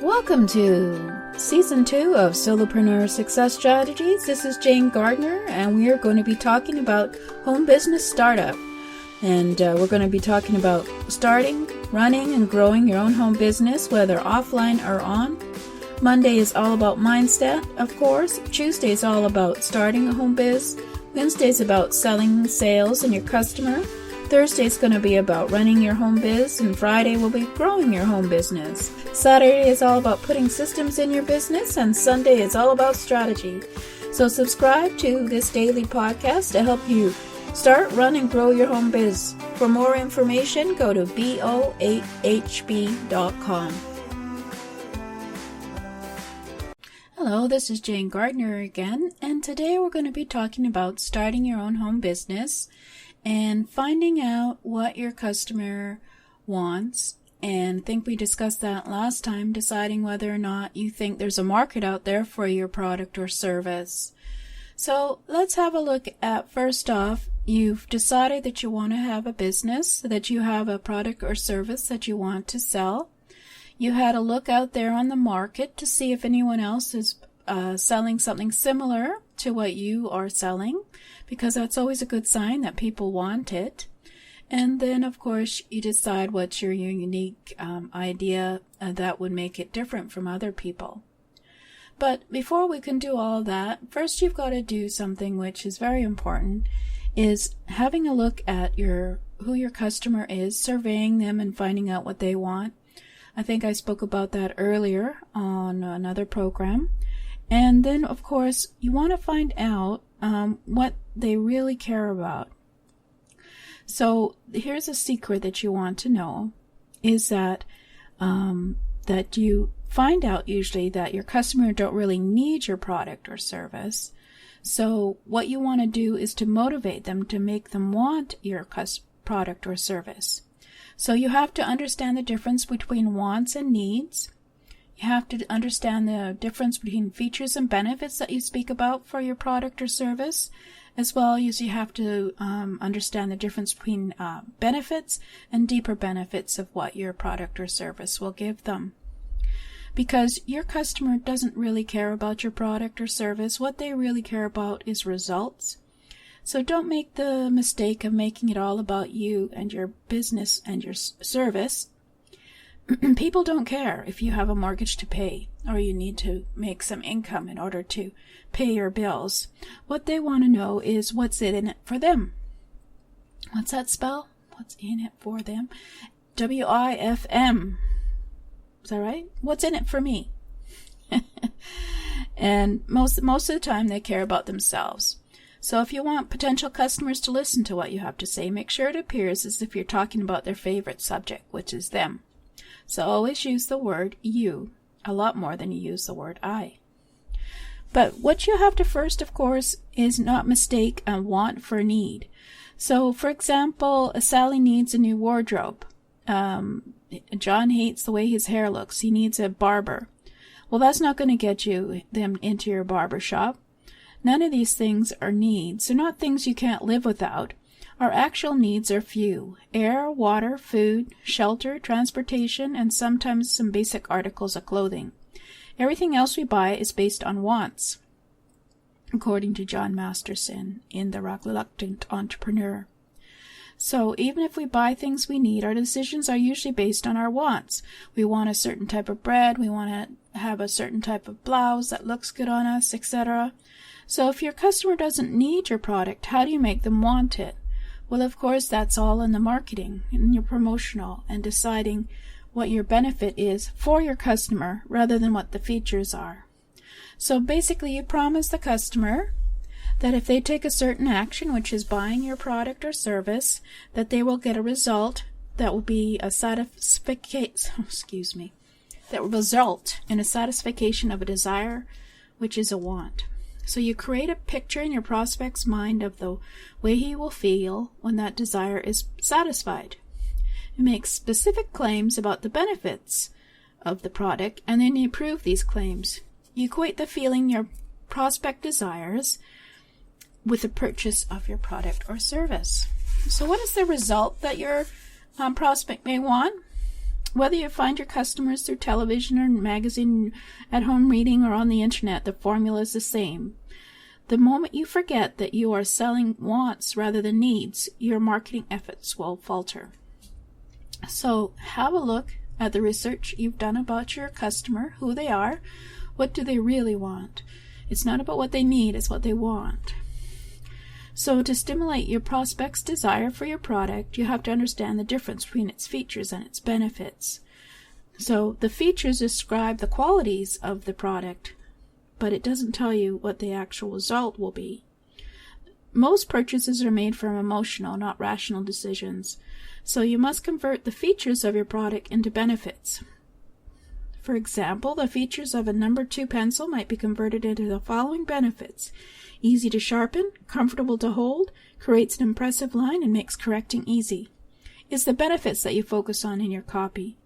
Welcome to Season 2 of Solopreneur Success Strategies. This is Jane Gardner, and we are going to be talking about home business startup. And we're going to be talking about starting, running, and growing your own home business, whether offline or on. Monday is all about mindset, of course. Tuesday is all about starting a home biz. Wednesday is about selling, sales, and your customer. Thursday is going to be about running your home biz, and Friday will be growing your home business. Saturday is all about putting systems in your business, and Sunday is all about strategy. So subscribe to this daily podcast to help you start, run, and grow your home biz. For more information, go to bo8hb.com. Hello, this is Jane Gardner again, and today we're going to be talking about starting your own home business and finding out what your customer wants. And I think we discussed that last time, deciding whether or not you think there's a market out there for your product or service. So let's have a look at, first off, you've decided that you want to have a business, that you have a product or service that you want to sell. You had a look out there on the market to see if anyone else is selling something similar to what you are selling, because that's always a good sign that people want it. And then, of course, you decide what's your unique idea that would make it different from other people. But before we can do all that, first you've got to do something which is very important, is having a look at who your customer is, surveying them and finding out what they want. I think I spoke about that earlier on another program. And then, of course, you want to find out what they really care about. So here's a secret that you want to know, is that that you find out usually that your customer don't really need your product or service. So what you want to do is to motivate them, to make them want your product or service. So you have to understand the difference between wants and needs. You have to understand the difference between features and benefits that you speak about for your product or service, as well as you have to understand the difference between benefits and deeper benefits of what your product or service will give them. Because your customer doesn't really care about your product or service. What they really care about is results. So don't make the mistake of making it all about you and your business and your service. People don't care if you have a mortgage to pay or you need to make some income in order to pay your bills. What they want to know is what's in it for them. What's that spell? What's in it for them? WIFM. Is that right? What's in it for me? And most of the time they care about themselves. So if you want potential customers to listen to what you have to say, make sure it appears as if you're talking about their favorite subject, which is them. So always use the word you a lot more than you use the word I. But what you have to first, of course, is not mistake a want for a need. So, for example, Sally needs a new wardrobe. John hates the way his hair looks. He needs a barber. Well, that's not going to get them into your barber shop. None of these things are needs. They're not things you can't live without. Our actual needs are few: air, water, food, shelter, transportation, and sometimes some basic articles of clothing. Everything else we buy is based on wants, according to John Masterson in The Reluctant Entrepreneur. So even if we buy things we need, our decisions are usually based on our wants. We want a certain type of bread, we want to have a certain type of blouse that looks good on us, etc. So if your customer doesn't need your product, how do you make them want it? Well, of course, that's all in the marketing, in your promotional, and deciding what your benefit is for your customer rather than what the features are. So basically, you promise the customer that if they take a certain action, which is buying your product or service, that they will get a result that will be a that will result in a satisfaction of a desire, which is a want. So you create a picture in your prospect's mind of the way he will feel when that desire is satisfied. You make specific claims about the benefits of the product, and then you prove these claims. You equate the feeling your prospect desires with the purchase of your product or service. So what is the result that your prospect may want? Whether you find your customers through television or magazine, at home reading, or on the internet, the formula is the same. The moment you forget that you are selling wants rather than needs, your marketing efforts will falter. So have a look at the research you've done about your customer, who they are, what do they really want. It's not about what they need, it's what they want. So to stimulate your prospect's desire for your product, you have to understand the difference between its features and its benefits. So the features describe the qualities of the product, but it doesn't tell you what the actual result will be. Most purchases are made from emotional, not rational decisions. So you must convert the features of your product into benefits. For example, the features of a number 2 pencil might be converted into the following benefits. Easy to sharpen, comfortable to hold, creates an impressive line, and makes correcting easy. It's the benefits that you focus on in your copy.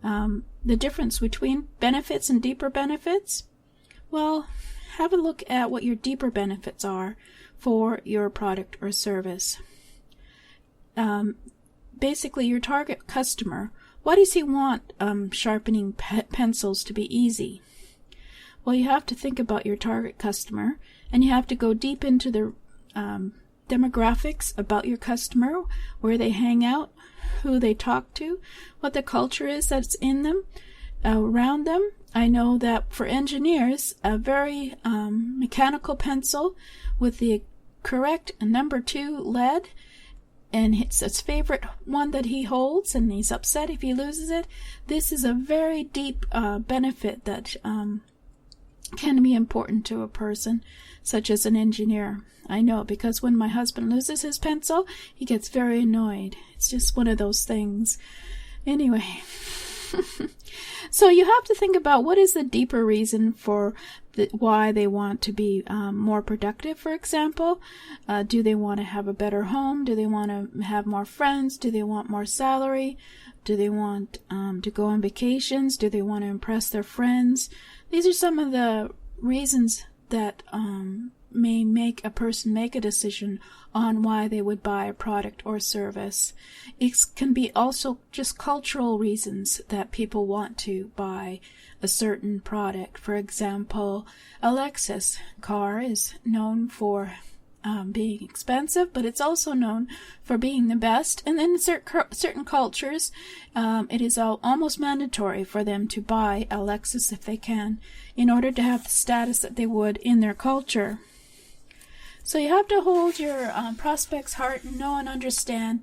The difference between benefits and deeper benefits? Well, have a look at what your deeper benefits are for your product or service. Basically, your target customer, why does he want sharpening pencils to be easy? Well, you have to think about your target customer, and you have to go deep into the demographics about your customer, where they hang out, who they talk to, what the culture is that's in them, around them. I know that for engineers, a very mechanical pencil with the correct number 2 lead, and it's his favorite one that he holds, and he's upset if he loses it. This is a very deep benefit that can be important to a person, such as an engineer. I know, because when my husband loses his pencil, he gets very annoyed. It's just one of those things. Anyway, so you have to think about what is the deeper reason for why they want to be more productive, for example. Do they want to have a better home? Do they want to have more friends? Do they want more salary? Do they want to go on vacations? Do they want to impress their friends? These are some of the reasons that may make a person make a decision on why they would buy a product or service. It can be also just cultural reasons that people want to buy a certain product. For example, a Lexus car is known for being expensive, but it's also known for being the best. And then in certain cultures, it is almost mandatory for them to buy a Lexus if they can, in order to have the status that they would in their culture. So you have to hold your prospect's heart and know and understand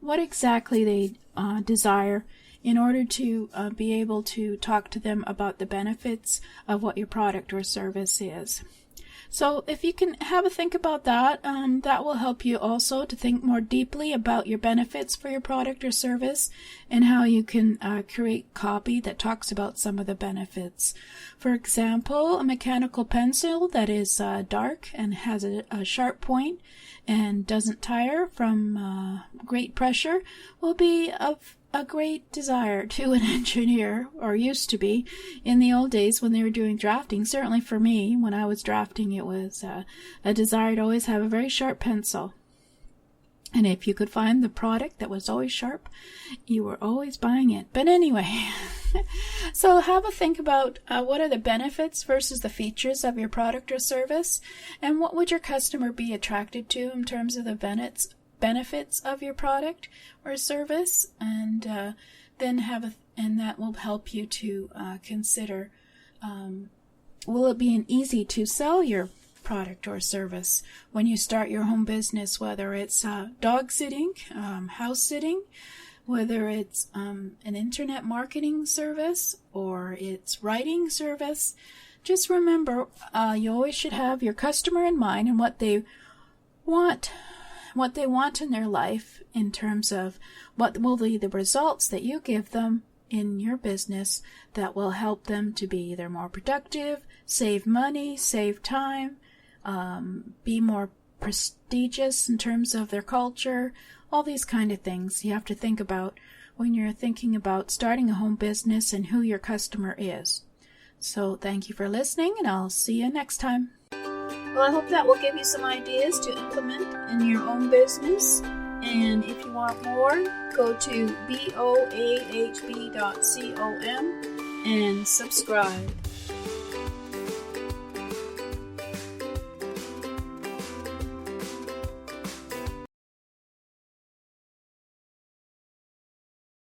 what exactly they desire in order to be able to talk to them about the benefits of what your product or service is. So if you can have a think about that, that will help you also to think more deeply about your benefits for your product or service, and how you can create copy that talks about some of the benefits. For example, a mechanical pencil that is dark and has a sharp point and doesn't tire from great pressure will be of a great desire to an engineer, or used to be in the old days when they were doing drafting. Certainly for me, when I was drafting, it was a desire to always have a very sharp pencil. And if you could find the product that was always sharp, you were always buying it. But anyway, so have a think about what are the benefits versus the features of your product or service, and what would your customer be attracted to in terms of the benefits of your product or service, and then and that will help you to consider, will it be easy to sell your product or service when you start your home business, whether it's dog sitting, house sitting, whether it's an internet marketing service, or it's writing service. Just remember, you always should have your customer in mind and what they want in their life, in terms of what will be the results that you give them in your business that will help them to be either more productive, save money, save time, be more prestigious in terms of their culture, all these kind of things you have to think about when you're thinking about starting a home business and who your customer is. So thank you for listening, and I'll see you next time. Well, I hope that will give you some ideas to implement in your own business. And if you want more, go to boahb.com and subscribe.